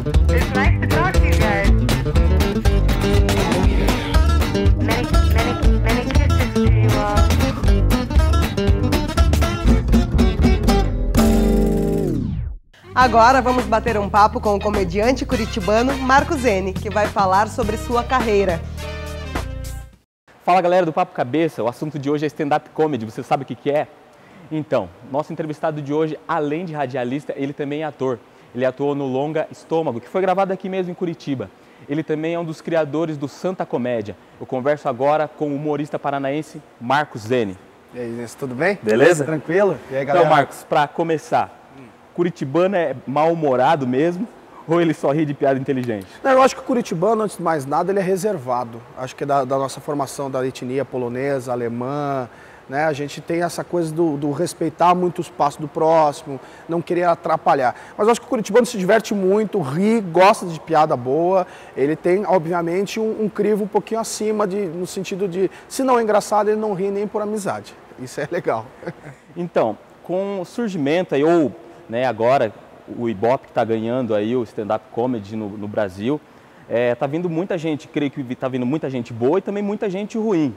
It's nice to talk to you guys. Many kisses to you all. Agora vamos bater um papo com o comediante curitibano Marco Zene, que vai falar sobre sua carreira. Fala galera do Papo Cabeça, o assunto de hoje é stand-up comedy, você sabe o que é? Então, nosso entrevistado de hoje, além de radialista, ele também é ator. Ele atuou no longa Estômago, que foi gravado aqui mesmo em Curitiba. Ele também é um dos criadores do Santa Comédia. Eu converso agora com o humorista paranaense Marco Zene. E aí, Inês, tudo bem? Beleza? Tranquilo? E aí, galera? Então, Marcos, para começar, curitibano é mal-humorado mesmo ou ele só ri de piada inteligente? Não, eu acho que o curitibano, antes de mais nada, ele é reservado. Acho que é da nossa formação da etnia polonesa, alemã, né? A gente tem essa coisa do respeitar muito o espaço do próximo, não querer atrapalhar. Mas eu acho que o curitibano se diverte muito, ri, gosta de piada boa. Ele tem, obviamente, um crivo um pouquinho acima, no sentido de, se não é engraçado, ele não ri nem por amizade. Isso é legal. Então, com o surgimento aí, ou né, agora o Ibope que está ganhando aí o stand-up comedy no Brasil, tá vindo muita gente, creio que está vindo muita gente boa e também muita gente ruim.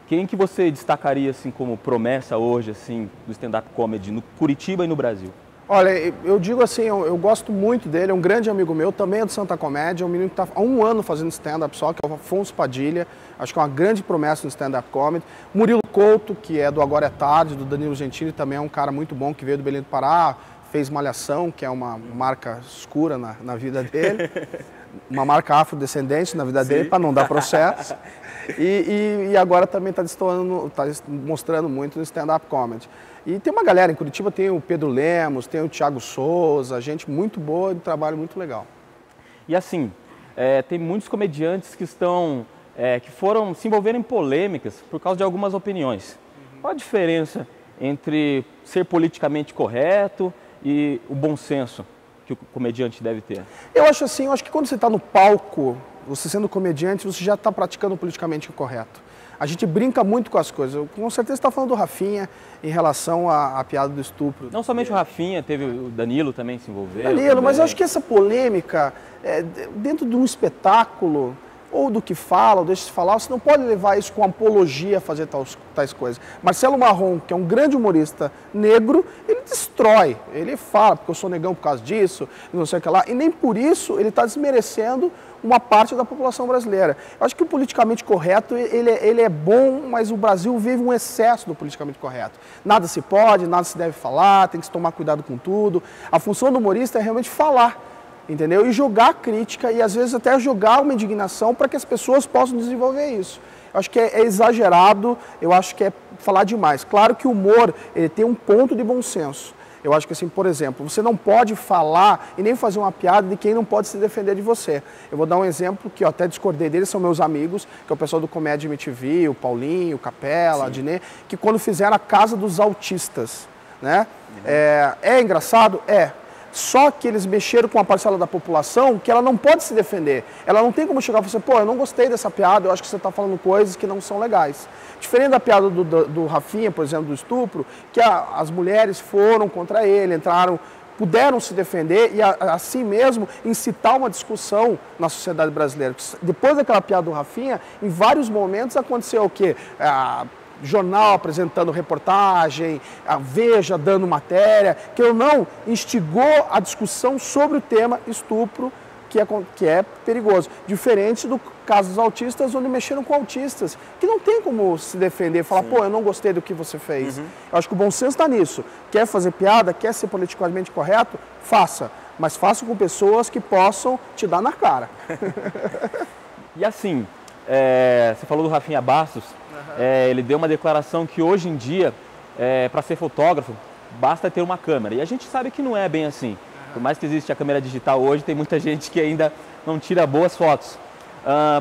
Quem que você destacaria assim como promessa hoje assim do stand-up comedy no Curitiba e no Brasil? Olha, eu digo assim, eu gosto muito dele, é um grande amigo meu, também é do Santa Comédia, é um menino que está há 1 ano fazendo stand-up só, que é o Afonso Padilha, acho que é uma grande promessa no stand-up comedy. Murilo Couto, que é do Agora é Tarde, do Danilo Gentili, também é um cara muito bom, que veio do Belém do Pará, fez Malhação, que é uma marca escura na vida dele, uma marca afrodescendente na vida dele, para não dar processo. E agora também está mostrando muito no stand-up comedy. E tem uma galera em Curitiba, tem o Pedro Lemos, tem o Thiago Souza, gente muito boa, de trabalho muito legal. E assim, tem muitos comediantes que foram se envolveram em polêmicas por causa de algumas opiniões. Qual a diferença entre ser politicamente correto e o bom senso que o comediante deve ter? Eu acho assim, eu acho que quando você está no palco, você sendo comediante, você já está praticando o politicamente correto. A gente brinca muito com as coisas. Eu, com certeza está falando do Rafinha em relação à piada do estupro. Não somente o Rafinha, teve o Danilo também se envolveu. Danilo, também. Mas eu acho que essa polêmica, dentro de um espetáculo, ou do que fala, ou deixa de falar, você não pode levar isso com apologia a fazer tais coisas. Marcelo Marrom, que é um grande humorista negro, ele destrói, ele fala, porque eu sou negão por causa disso, não sei o que lá, e nem por isso ele está desmerecendo uma parte da população brasileira. Eu acho que o politicamente correto, ele é bom, mas o Brasil vive um excesso do politicamente correto. Nada se pode, nada se deve falar, tem que se tomar cuidado com tudo. A função do humorista é realmente falar, entendeu? E jogar crítica e às vezes até jogar uma indignação para que as pessoas possam desenvolver isso. Eu acho que é exagerado, eu acho que é falar demais. Claro que o humor, ele tem um ponto de bom senso. Eu acho que assim, por exemplo, você não pode falar e nem fazer uma piada de quem não pode se defender de você. Eu vou dar um exemplo que eu até discordei deles, são meus amigos, que é o pessoal do Comédia MTV, o Paulinho, o Capela, a Dinê, que quando fizeram a Casa dos Autistas, né? É engraçado? É. Só que eles mexeram com uma parcela da população que ela não pode se defender. Ela não tem como chegar e falar assim, pô, eu não gostei dessa piada, eu acho que você está falando coisas que não são legais. Diferente da piada do Rafinha, por exemplo, do estupro, que as mulheres foram contra ele, entraram, puderam se defender e assim mesmo incitar uma discussão na sociedade brasileira. Depois daquela piada do Rafinha, em vários momentos aconteceu o quê? Jornal apresentando reportagem, a Veja dando matéria, que ou não instigou a discussão sobre o tema estupro, que é perigoso. Diferente do caso dos autistas, onde mexeram com autistas, que não tem como se defender, falar, pô, eu não gostei do que você fez. Eu acho que o bom senso está nisso. Quer fazer piada, quer ser politicamente correto, faça. Mas faça com pessoas que possam te dar na cara. E assim, você falou do Rafinha Bastos, ele deu uma declaração que hoje em dia, para ser fotógrafo, basta ter uma câmera. E a gente sabe que não é bem assim. Por mais que exista a câmera digital hoje, tem muita gente que ainda não tira boas fotos.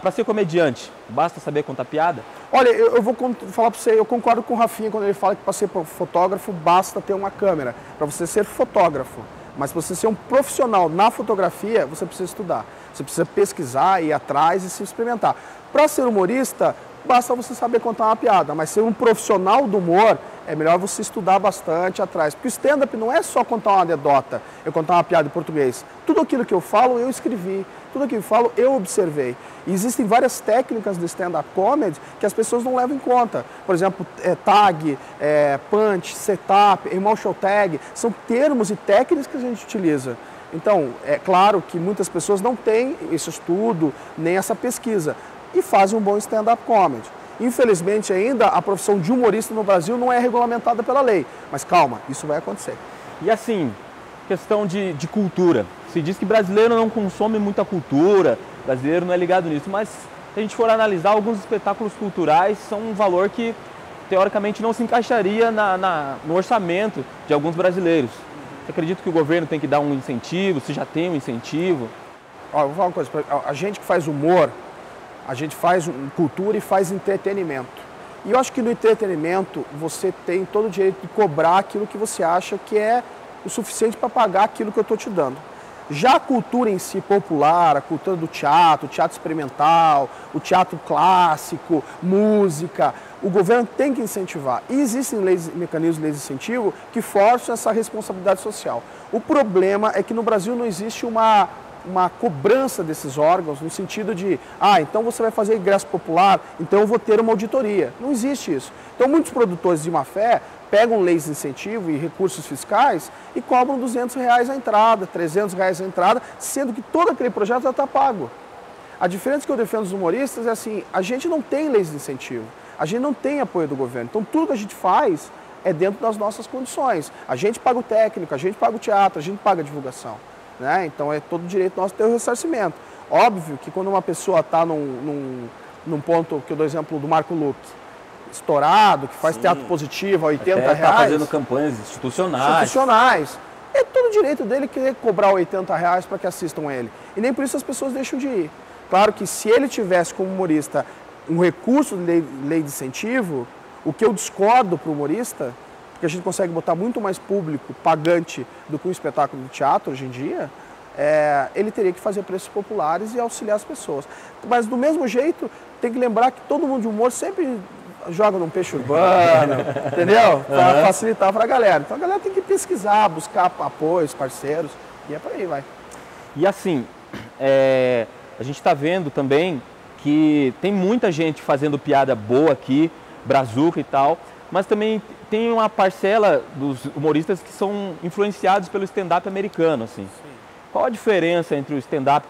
Para ser comediante, basta saber contar piada? Olha, eu vou falar para você, eu concordo com o Rafinha quando ele fala que para ser fotógrafo basta ter uma câmera, para você ser fotógrafo. Mas para você ser um profissional na fotografia, você precisa estudar. Você precisa pesquisar, ir atrás e se experimentar. Para ser humorista, basta você saber contar uma piada, mas ser um profissional do humor é melhor você estudar bastante atrás. Porque o stand-up não é só contar uma anedota, eu contar uma piada em português. Tudo aquilo que eu falo, eu escrevi. Tudo aquilo que eu falo, eu observei. E existem várias técnicas do stand-up comedy que as pessoas não levam em conta. Por exemplo, tag, punch, setup, emotional tag, são termos e técnicas que a gente utiliza. Então, é claro que muitas pessoas não têm esse estudo, nem essa pesquisa, e fazem um bom stand-up comedy. Infelizmente, ainda, a profissão de humorista no Brasil não é regulamentada pela lei. Mas calma, isso vai acontecer. E assim, questão de cultura. Se diz que brasileiro não consome muita cultura, brasileiro não é ligado nisso, mas se a gente for analisar, alguns espetáculos culturais são um valor que, teoricamente, não se encaixaria no orçamento de alguns brasileiros. Você acredita que o governo tem que dar um incentivo, se já tem um incentivo? Ó, eu vou falar uma coisa, a gente que faz humor, a gente faz cultura e faz entretenimento. E eu acho que no entretenimento você tem todo o direito de cobrar aquilo que você acha que é o suficiente para pagar aquilo que eu estou te dando. Já a cultura em si popular, a cultura do teatro, o teatro experimental, o teatro clássico, música, o governo tem que incentivar. E existem leis, mecanismos de leis de incentivo que forçam essa responsabilidade social. O problema é que no Brasil não existe uma cobrança desses órgãos no sentido de, então você vai fazer ingresso popular, então eu vou ter uma auditoria. Não existe isso. Então muitos produtores de má fé pegam leis de incentivo e recursos fiscais e cobram R$200 a entrada, R$300 a entrada, sendo que todo aquele projeto já está pago. A diferença que eu defendo dos humoristas é assim, a gente não tem leis de incentivo, a gente não tem apoio do governo, então tudo que a gente faz é dentro das nossas condições. A gente paga o técnico, a gente paga o teatro, a gente paga a divulgação. Né? Então é todo direito nosso ter o ressarcimento. Óbvio que quando uma pessoa está num ponto, que eu dou exemplo do Marco Luque, estourado, que faz teatro positivo a R$80. Está fazendo campanhas institucionais. É todo direito dele querer cobrar R$80 para que assistam ele. E nem por isso as pessoas deixam de ir. Claro que se ele tivesse como humorista um recurso de lei de incentivo, o que eu discordo para o humorista, porque a gente consegue botar muito mais público pagante do que um espetáculo de teatro hoje em dia, ele teria que fazer preços populares e auxiliar as pessoas. Mas do mesmo jeito, tem que lembrar que todo mundo de humor sempre joga num peixe urbano, entendeu? Para facilitar para a galera. Então a galera tem que pesquisar, buscar apoios, parceiros, e é por aí, vai. E assim, a gente está vendo também que tem muita gente fazendo piada boa aqui, brazuca e tal, mas também tem uma parcela dos humoristas que são influenciados pelo stand-up americano, assim. Sim. Qual a diferença entre o stand-up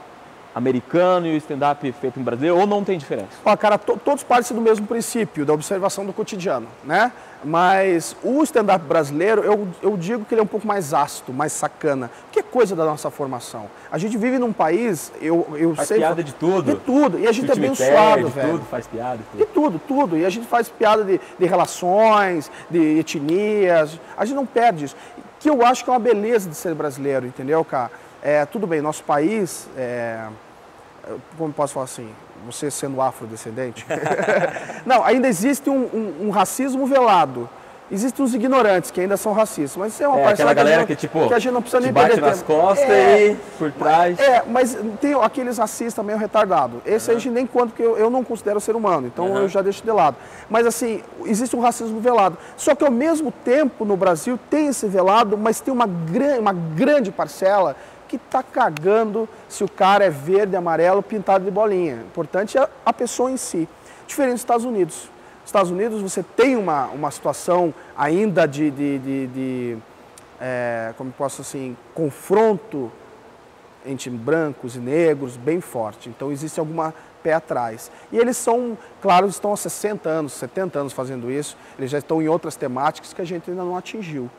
americano e o stand-up feito no Brasil, ou não tem diferença? Cara, todos partem do mesmo princípio, da observação do cotidiano, né? Mas o stand-up brasileiro, eu digo que ele é um pouco mais ácido, mais sacana, que é coisa da nossa formação. A gente vive num país, faz piada de tudo. De tudo, e a gente é abençoado, velho. Tudo, faz piada. De tudo. E a gente faz piada de relações, de etnias, a gente não perde isso. Que eu acho que é uma beleza de ser brasileiro, entendeu, cara? Tudo bem, nosso país, como posso falar assim, você sendo afrodescendente, não, ainda existe um racismo velado. Existem os ignorantes que ainda são racistas, mas isso é uma parcela aquela galera que a gente não precisa nem bate nas costas e por trás. Mas tem aqueles racistas meio retardados. Esse a gente nem conta, porque eu não considero ser humano, então eu já deixo de lado. Mas assim, existe um racismo velado. Só que ao mesmo tempo no Brasil tem esse velado, mas tem uma grande parcela que está cagando se o cara é verde, amarelo, pintado de bolinha. O importante é a pessoa em si. Diferente dos Estados Unidos. Nos Estados Unidos você tem uma situação ainda como posso assim, confronto entre brancos e negros bem forte. Então existe alguma pé atrás. E eles são, claro, estão há 60 anos, 70 anos fazendo isso. Eles já estão em outras temáticas que a gente ainda não atingiu.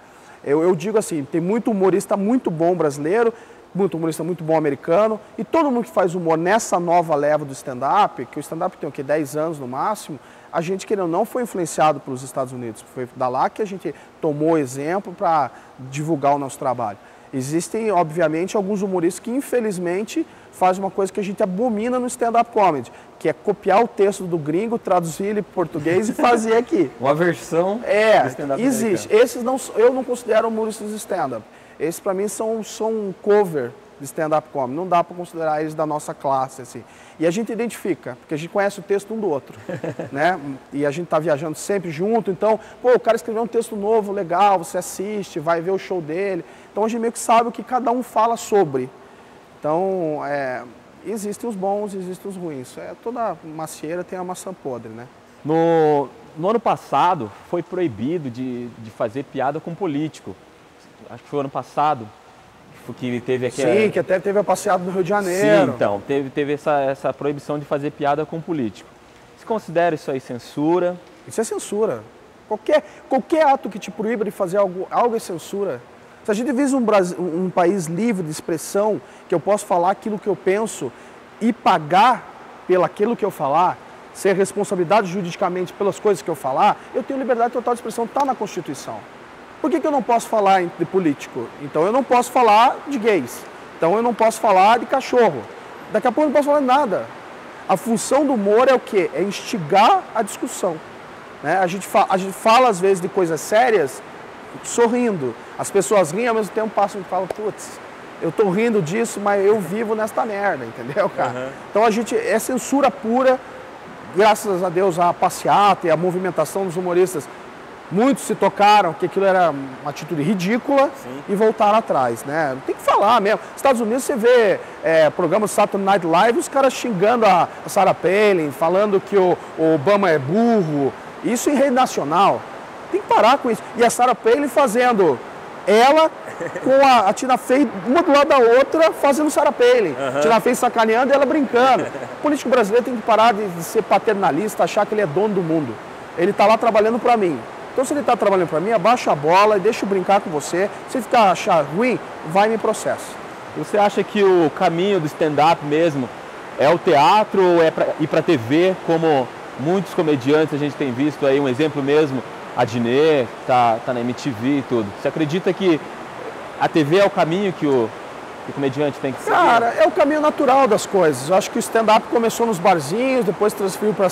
Eu digo assim, tem muito humorista muito bom brasileiro, muito humorista muito bom americano, e todo mundo que faz humor nessa nova leva do stand-up, que o stand-up tem o quê? 10 anos no máximo, a gente, querendo ou não, foi influenciado pelos Estados Unidos. Foi da lá que a gente tomou exemplo para divulgar o nosso trabalho. Existem, obviamente, alguns humoristas que, infelizmente, fazem uma coisa que a gente abomina no stand-up comedy, que é copiar o texto do gringo, traduzir ele para português e fazer aqui. Uma versão do stand-up existe. americano. Esses eu não considero humoristas de stand-up. Esses, para mim, são um cover de stand-up comedy, não dá para considerar eles da nossa classe, assim. E a gente identifica, porque a gente conhece o texto um do outro, né? E a gente está viajando sempre junto, então, pô, o cara escreveu um texto novo, legal, você assiste, vai ver o show dele. Então a gente meio que sabe o que cada um fala sobre. Então, existem os bons, existem os ruins. Toda macieira tem a maçã podre, né? No ano passado, foi proibido de fazer piada com político. Acho que foi o ano passado que teve aqui. Sim, que até teve a passeada no Rio de Janeiro. Sim, então, teve essa proibição de fazer piada com político. Você considera isso aí censura? Isso é censura. Qualquer ato que te proíba de fazer algo é censura. Se a gente vive um país livre de expressão, que eu posso falar aquilo que eu penso e pagar pelo aquilo que eu falar, ser responsabilidade juridicamente pelas coisas que eu falar, eu tenho liberdade total de expressão, está na Constituição. Por que eu não posso falar de político? Então eu não posso falar de gays. Então eu não posso falar de cachorro. Daqui a pouco eu não posso falar de nada. A função do humor é o quê? É instigar a discussão. Né? A gente fala às vezes de coisas sérias sorrindo. As pessoas riem, ao mesmo tempo passam e falam, putz, eu tô rindo disso, mas eu vivo nesta merda, entendeu, cara? Uhum. Então é censura pura, graças a Deus a passeata e a movimentação dos humoristas. Muitos se tocaram que aquilo era uma atitude ridícula. Sim. E voltaram atrás, né? Tem que falar mesmo. Nos Estados Unidos você vê programas Saturday Night Live, os caras xingando a Sarah Palin, falando que o Obama é burro. Isso em rede nacional. Tem que parar com isso. E a Sarah Palin fazendo ela com a Tina Fey, uma do lado da outra, fazendo Sarah Palin. Uhum. Tina Fey sacaneando e ela brincando. O político brasileiro tem que parar de ser paternalista, achar que ele é dono do mundo. Ele está lá trabalhando para mim. Então, se ele está trabalhando para mim, abaixa a bola e deixa eu brincar com você. Se ficar achar ruim, vai me processo. Você acha que o caminho do stand-up mesmo é o teatro ou é ir para a TV, como muitos comediantes a gente tem visto aí, um exemplo mesmo, a Dinê, tá na MTV e tudo. Você acredita que a TV é o caminho que o comediante tem que seguir? Cara, é o caminho natural das coisas. Eu acho que o stand-up começou nos barzinhos, depois transferiu para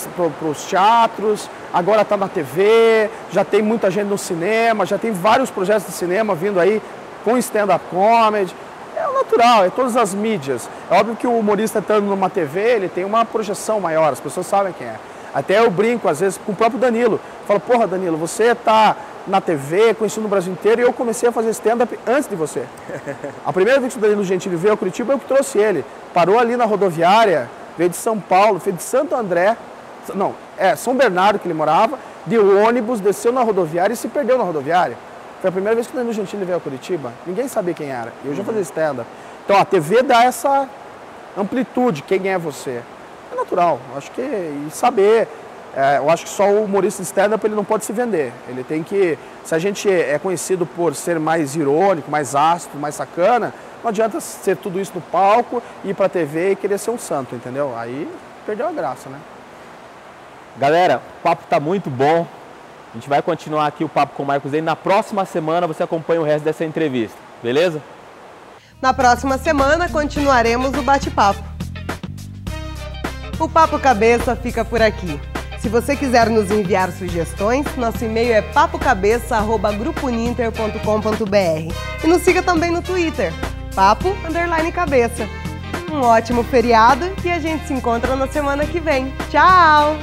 os teatros, agora está na TV, já tem muita gente no cinema, já tem vários projetos de cinema vindo aí com stand-up comedy. É o natural, é todas as mídias. É óbvio que o humorista estando numa TV, ele tem uma projeção maior, as pessoas sabem quem é. Até eu brinco, às vezes, com o próprio Danilo. Falo, porra, Danilo, você está na TV, conhecido no Brasil inteiro, e eu comecei a fazer stand-up antes de você. A primeira vez que o Danilo Gentili veio a Curitiba, eu que trouxe ele. Parou ali na rodoviária, veio de São Paulo, veio de Santo André, não, São Bernardo que ele morava, de ônibus, desceu na rodoviária e se perdeu na rodoviária. Foi a primeira vez que o Danilo Gentili veio a Curitiba. Ninguém sabia quem era. E eu já fazia stand-up. Então a TV dá essa amplitude, quem é você. É natural, acho que e saber, eu acho que só o humorista de stand-up ele não pode se vender, ele tem que, se a gente é conhecido por ser mais irônico, mais ácido, mais sacana, não adianta ser tudo isso no palco, ir pra TV e querer ser um santo, entendeu? Aí perdeu a graça, né? Galera, o papo tá muito bom, a gente vai continuar aqui o papo com o Marcos Zene, na próxima semana você acompanha o resto dessa entrevista, beleza? Na próxima semana continuaremos o bate-papo. O Papo Cabeça fica por aqui. Se você quiser nos enviar sugestões, nosso e-mail é papocabeça@gruponinter.com.br e nos siga também no Twitter, papo_cabeça. Um ótimo feriado e a gente se encontra na semana que vem. Tchau!